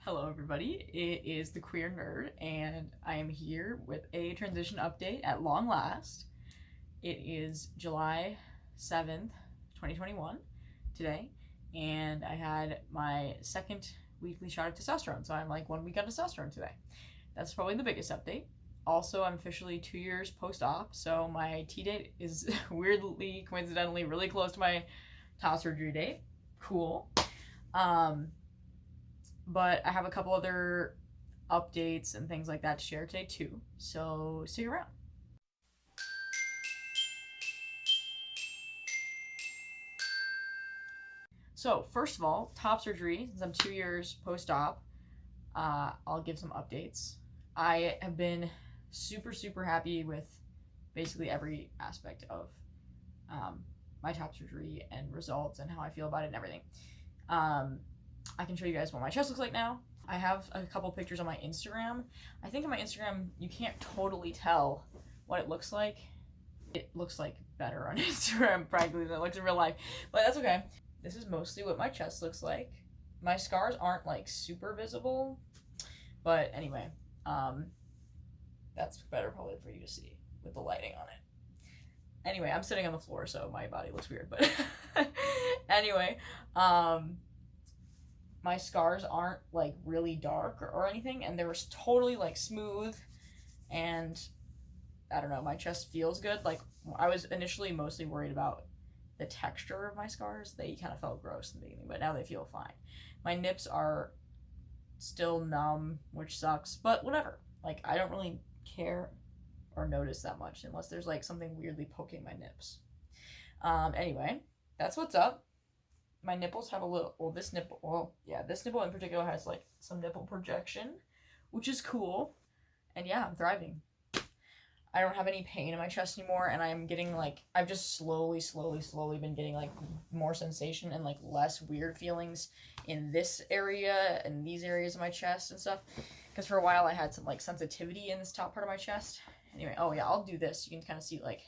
Hello everybody, it is the Queer Nerd, and I am here with a transition update at long last. It is July 7th, 2021 today, and I had my second weekly shot of testosterone, so I'm like 1 week on testosterone today. That's probably the biggest update. Also, I'm officially 2 years post-op, so my T-date is weirdly, coincidentally, really close to my top surgery date. Cool. But I have a couple other updates and things like that to share today too, so stick around. So first of all, top surgery, since I'm 2 years post-op, I'll give some updates. I have been super happy with basically every aspect of my top surgery and results and how I feel about it and everything. I can show you guys what my chest looks like now. I have a couple pictures on my Instagram. I think on my Instagram, you can't totally tell what it looks like. It looks like better on Instagram, practically, than it looks in real life, but that's okay. This is mostly what my chest looks like. My scars aren't like super visible, but anyway, that's better probably for you to see with the lighting on it. Anyway, I'm sitting on the floor, so my body looks weird, but anyway, my scars aren't like really dark or anything, and they were totally like smooth, and I don't know, my chest feels good. Like, I was initially mostly worried about the texture of my scars. They kind of felt gross in the beginning, but now they feel fine. My nips are still numb, which sucks, but whatever. Like, I don't really care or notice that much unless there's like something weirdly poking my nips. Anyway, that's what's up. My nipples have a little, this nipple in particular has like some nipple projection, which is cool. And yeah, I'm thriving. I don't have any pain in my chest anymore, and I'm getting like, I've just slowly been getting like more sensation and like less weird feelings in this area and these areas of my chest and stuff. Because for a while I had some like sensitivity in this top part of my chest. Anyway, oh yeah, I'll do this. You can kind of see like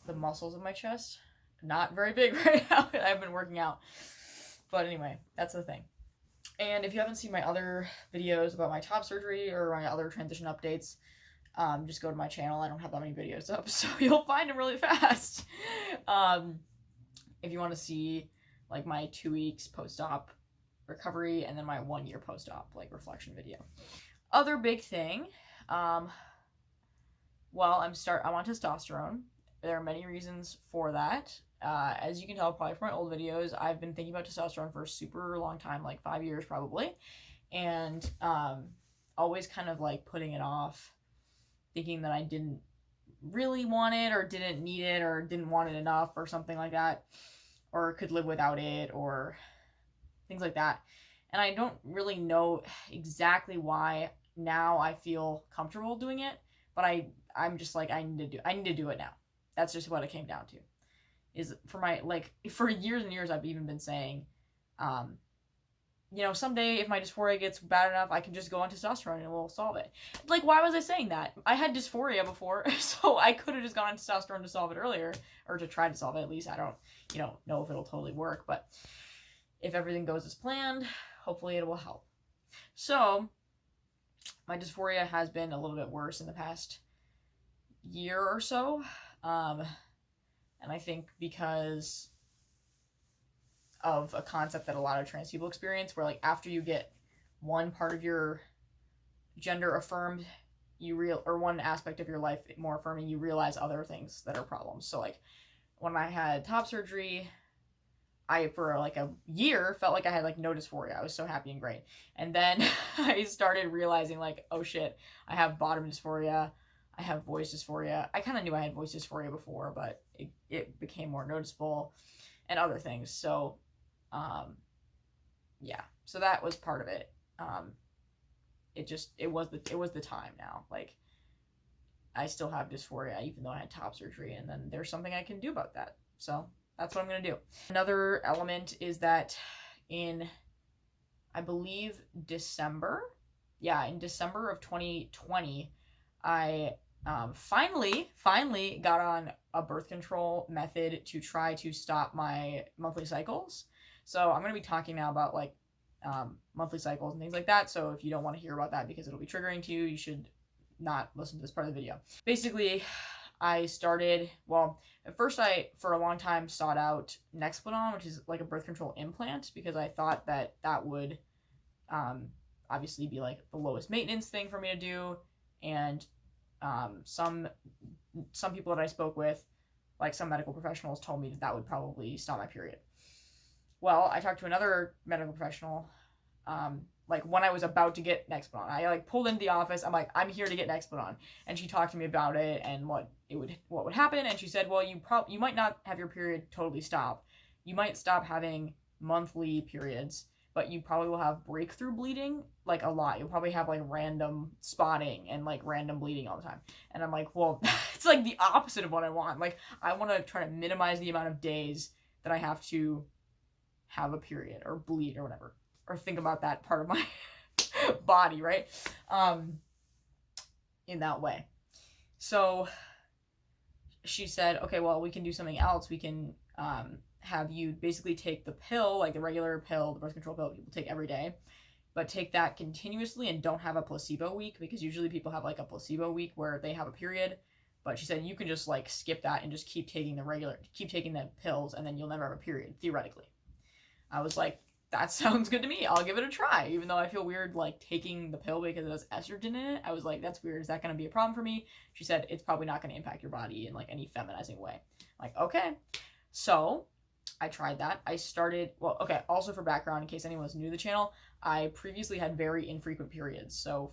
the muscles of my chest. Not very big right now. I've been working out. But anyway, that's the thing. And if you haven't seen my other videos about my top surgery or my other transition updates, just go to my channel. I don't have that many videos up, so you'll find them really fast. If you want to see like my 2 weeks post-op recovery and then my 1 year post-op like reflection video. Other big thing, well, I'm on testosterone. There are many reasons for that. As you can tell probably from my old videos, I've been thinking about testosterone for a super long time, like 5 years probably, and always kind of like putting it off, thinking that I didn't really want it or didn't need it or didn't want it enough or something like that, or could live without it or things like that. And I don't really know exactly why now I feel comfortable doing it, but I'm just like, I need to do it now. That's just what it came down to. Is for my, like, for years and years I've even been saying, you know, someday if my dysphoria gets bad enough, I can just go on testosterone and it will solve it. Like, why was I saying that? I had dysphoria before, so I could have just gone on testosterone to solve it earlier, or to try to solve it at least. I don't, know if it'll totally work, but if everything goes as planned, hopefully it will help. So, my dysphoria has been a little bit worse in the past year or so, and I think because of a concept that a lot of trans people experience, where like after you get one part of your gender affirmed, or one aspect of your life more affirming, you realize other things that are problems. So like when I had top surgery, I for like a year felt like I had like no dysphoria. I was so happy and great. And then I started realizing like, oh shit, I have bottom dysphoria, I have voice dysphoria. I kind of knew I had voice dysphoria before, but it became more noticeable, and other things. So yeah, so that was part of it. It was the time now. Like, I still have dysphoria even though I had top surgery, and then there's something I can do about that. So that's what I'm gonna do. Another element is that in, I believe, December of 2020, I finally got on a birth control method to try to stop my monthly cycles. So I'm going to be talking now about like monthly cycles and things like that. So if you don't want to hear about that because it'll be triggering to you, you should not listen to this part of the video. Basically, I started, well, at first I, for a long time, sought out Nexplanon, which is like a birth control implant, because I thought that that would obviously be like the lowest maintenance thing for me to do. And some people that I spoke with, like some medical professionals, told me that that would probably stop my period. Well, I talked to another medical professional, like when I was about to get Nexplanon. I like pulled into the office. I'm like, I'm here to get Nexplanon, and she talked to me about it and what would happen. And she said, well, you might not have your period totally stop. You might stop having monthly periods, but you probably will have breakthrough bleeding, like a lot. You'll probably have like random spotting and like random bleeding all the time. And I'm like, well, it's like the opposite of what I want. Like, I want to try to minimize the amount of days that I have to have a period or bleed or whatever, or think about that part of my body, right? In that way. So she said, okay, well, we can do something else. We can have you basically take the pill, like the regular pill, the birth control pill people take every day, but take that continuously and don't have a placebo week, because usually people have like a placebo week where they have a period. But she said you can just like skip that and just keep taking the pills, and then you'll never have a period, theoretically. I was like, that sounds good to me. I'll give it a try. Even though I feel weird like taking the pill because it has estrogen in it, I was like, that's weird. Is that going to be a problem for me? She said, it's probably not going to impact your body in like any feminizing way. I'm like, okay. So I tried that. I started, well, okay, also for background, in case anyone's new to the channel, I previously had very infrequent periods. So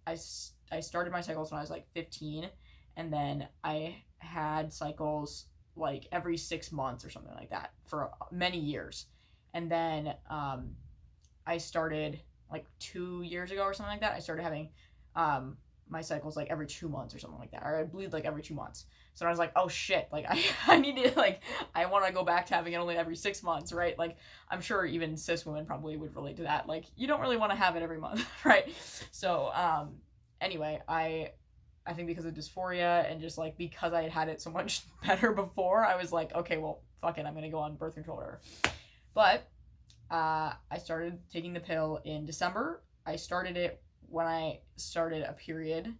I started my cycles when I was like 15, and then I had cycles like every 6 months or something like that for many years. And then I started like 2 years ago or something like that. I started having my cycles like every 2 months or something like that. Or I'd bleed like every 2 months. So I was like, oh shit, like I need to, like, I want to go back to having it only every 6 months, right? Like, I'm sure even cis women probably would relate to that. Like, you don't really want to have it every month, right? So anyway, I think because of dysphoria and just like because I had it so much better before, I was like, okay, well, fuck it, I'm gonna go on birth control or whatever. But I started taking the pill in December. I started it when I started a period.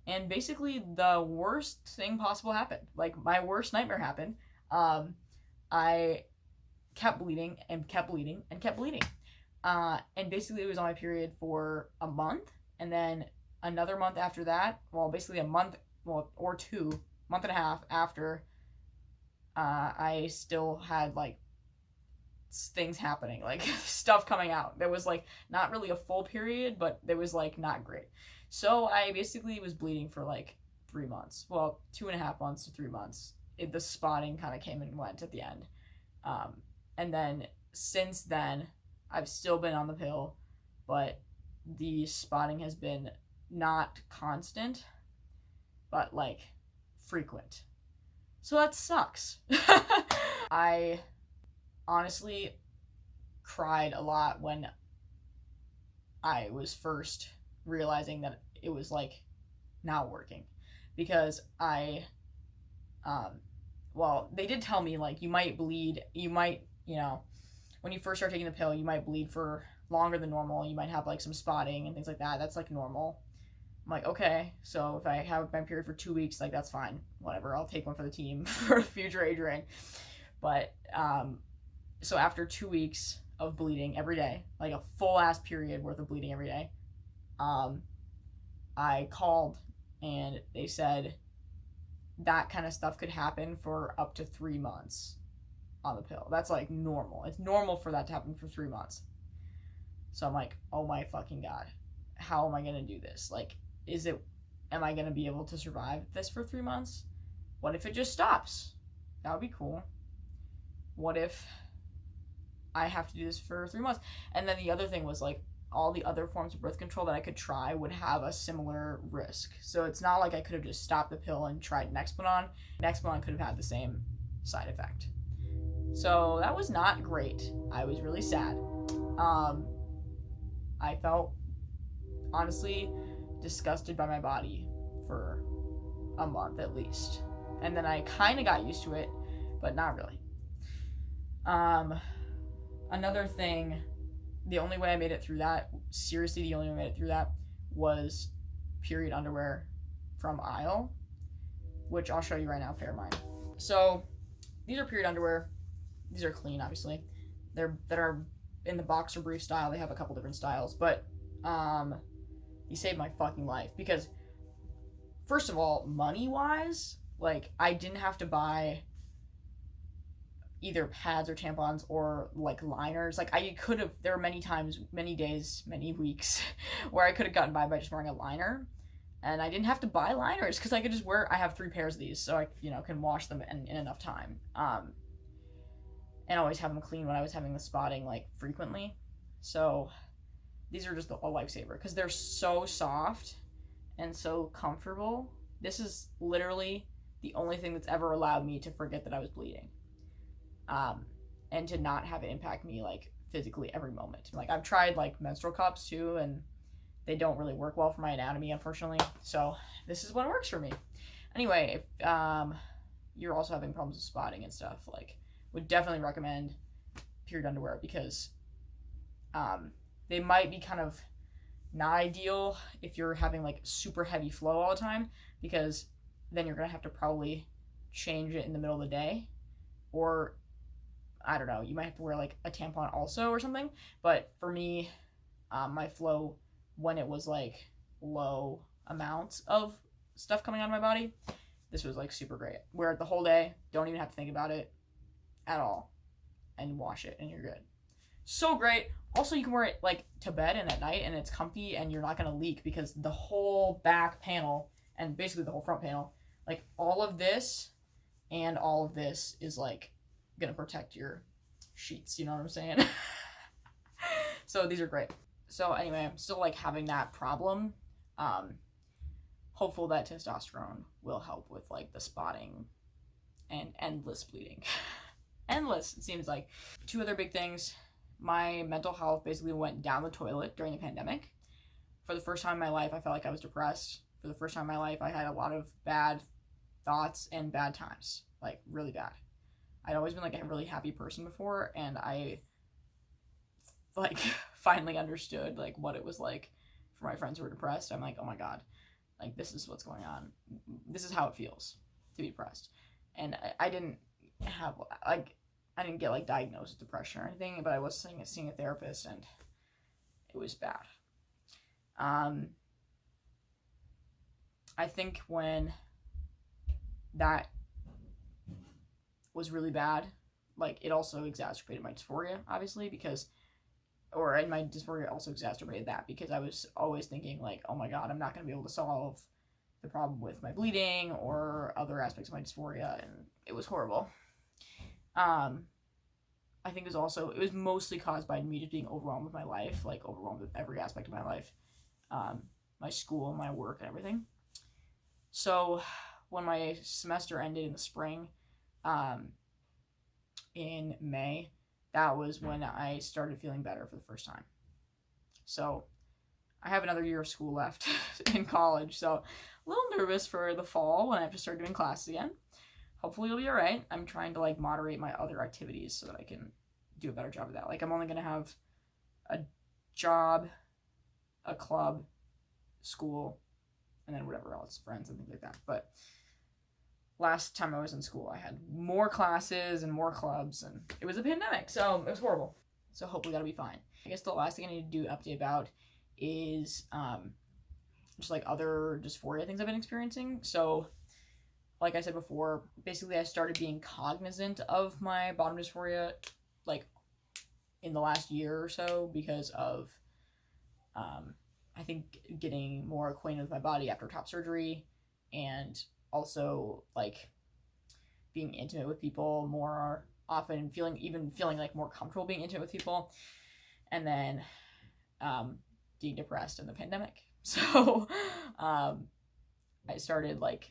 And basically the worst thing possible happened. Like, my worst nightmare happened. I kept bleeding and kept bleeding and kept bleeding. And basically it was on my period for a month. And then another month after that, well, basically a month, well, or month and a half after, I still had like things happening, like stuff coming out. There was like not really a full period, but there was like not great. So I basically was bleeding for like 3 months. Well, 2.5 months to 3 months. The spotting kind of came and went at the end. And then since then, I've still been on the pill, but the spotting has been not constant, but like frequent. So that sucks. I honestly cried a lot when I was first realizing that it was like not working, because well, they did tell me like you might bleed, you might, you know, when you first start taking the pill, you might bleed for longer than normal, you might have like some spotting and things like that. That's like normal. I'm like, okay, so if I have my period for 2 weeks, like that's fine, whatever, I'll take one for the team for a future age ring. But so after 2 weeks of bleeding every day, like a full ass period worth of bleeding every day, I called and they said that kind of stuff could happen for up to 3 months on the pill. That's like normal. It's normal for that to happen for 3 months. So I'm like, oh my fucking God, how am I going to do this? Like, am I going to be able to survive this for 3 months? What if it just stops? That would be cool. What if I have to do this for 3 months? And then the other thing was like, all the other forms of birth control that I could try would have a similar risk. So it's not like I could have just stopped the pill and tried Nexplanon. Nexplanon could have had the same side effect. So that was not great. I was really sad. I felt honestly disgusted by my body for a month at least. And then I kind of got used to it, but not really. Another thing the only way I made it through that, seriously, the only way I made it through that was period underwear from Aisle, which I'll show you right now, pair of mine. So these are period underwear. These are clean, obviously. That are in the boxer brief style. They have a couple different styles, but he saved my fucking life because, first of all, money-wise, like, I didn't have to buy either pads or tampons or, like, liners. Like, I could have, there were many times, many days, many weeks where I could have gotten by just wearing a liner, and I didn't have to buy liners because I could just wear, I have 3 pairs of these, so I, can wash them in enough time. And always have them clean when I was having the spotting, like, frequently. So these are just a lifesaver because they're so soft and so comfortable. This is literally the only thing that's ever allowed me to forget that I was bleeding, and to not have it impact me, like, physically every moment. Like, I've tried, like, menstrual cups too, and they don't really work well for my anatomy, unfortunately. So this is what works for me. Anyway, if you're also having problems with spotting and stuff, like, would definitely recommend period underwear because they might be kind of not ideal if you're having, like, super heavy flow all the time, because then you're gonna have to probably change it in the middle of the day, or I don't know, you might have to wear, like, a tampon also or something. But for me, my flow, when it was, like, low amounts of stuff coming out of my body, this was, like, super great. Wear it the whole day, don't even have to think about it at all, and wash it and you're good. So great. Also, you can wear it, like, to bed and at night, and it's comfy, and you're not gonna leak because the whole back panel and basically the whole front panel, like, all of this and all of this is, like, gonna protect your sheets, you know what I'm saying? So these are great. So anyway, I'm still, like, having that problem. Hopeful that testosterone will help with, like, the spotting and endless bleeding. Endless, it seems like. 2 other big things. My mental health basically went down the toilet during the pandemic. For the first time in my life, I felt like I was depressed. For the first time in my life, I had a lot of bad thoughts and bad times, like, really bad. I'd always been, like, a really happy person before, and I, like, finally understood, like, what it was like for my friends who were depressed. I'm like, oh my god, like, this is what's going on. This is how it feels to be depressed. And I didn't have, like, I didn't get, like, diagnosed with depression or anything, but I was seeing a therapist, and it was bad. I think when that was really bad, like, it also exacerbated my dysphoria, obviously, and my dysphoria also exacerbated that because I was always thinking, like, oh my god, I'm not going to be able to solve the problem with my bleeding or other aspects of my dysphoria, and it was horrible. I think it was mostly caused by me just being overwhelmed with my life, like, overwhelmed with every aspect of my life, my school, my work, and everything. So when my semester ended in the spring, in May, that was when I started feeling better for the first time. So I have another year of school left in college, so a little nervous for the fall when I have to start doing classes again. Hopefully it'll be all right. I'm trying to, like, moderate my other activities so that I can do a better job of that. Like, I'm only going to have a job, a club, school, and then whatever else, friends and things like that. But last time I was in school, I had more classes and more clubs, and it was a pandemic, so it was horrible. So hopefully that'll be fine. I guess the last thing I need to do an update about is just, like, other dysphoria things I've been experiencing. So, like I said before, basically I started being cognizant of my bottom dysphoria, like, in the last year or so because of, I think, getting more acquainted with my body after top surgery, and also, like, being intimate with people more often, feeling like more comfortable being intimate with people, and then being depressed in the pandemic. So I started, like,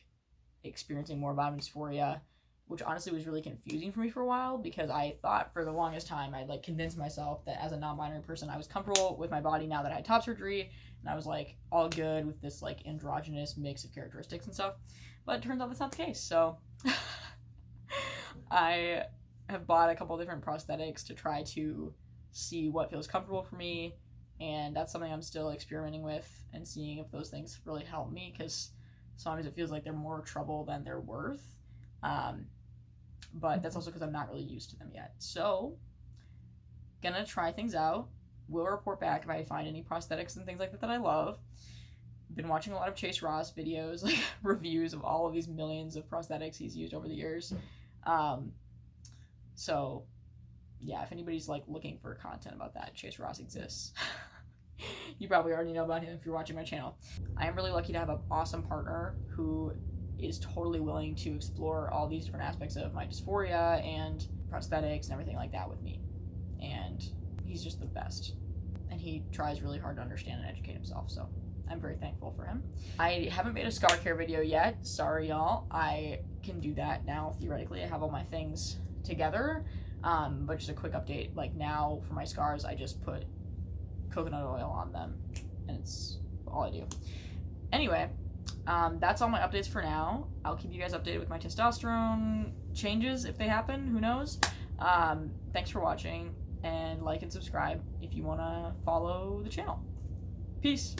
experiencing more bottom dysphoria, which honestly was really confusing for me for a while because I thought for the longest time I'd, like, convinced myself that as a non-binary person I was comfortable with my body now that I had top surgery, and I was, like, all good with this, like, androgynous mix of characteristics and stuff. But it turns out that's not the case. So I have bought a couple different prosthetics to try to see what feels comfortable for me, and that's something I'm still experimenting with and seeing if those things really help me, because sometimes it feels like they're more trouble than they're worth. But that's also because I'm not really used to them yet. So, gonna try things out. Will report back if I find any prosthetics and things like that I love. Been watching a lot of Chase Ross videos, like reviews of all of these millions of prosthetics he's used over the years. So yeah, if anybody's like looking for content about that, Chase Ross exists. You probably already know about him if you're watching my channel. I am really lucky to have an awesome partner who is totally willing to explore all these different aspects of my dysphoria and prosthetics and everything like that with me. And he's just the best. And he tries really hard to understand and educate himself, so I'm very thankful for him. I haven't made a scar care video yet. Sorry, y'all. I can do that now, theoretically. I have all my things together. But just a quick update. Like now, for my scars, I just put coconut oil on them, and it's all I do. Anyway, that's all my updates for now. I'll keep you guys updated with my testosterone changes if they happen. Who knows? Thanks for watching, and like and subscribe if you want to follow the channel. Peace.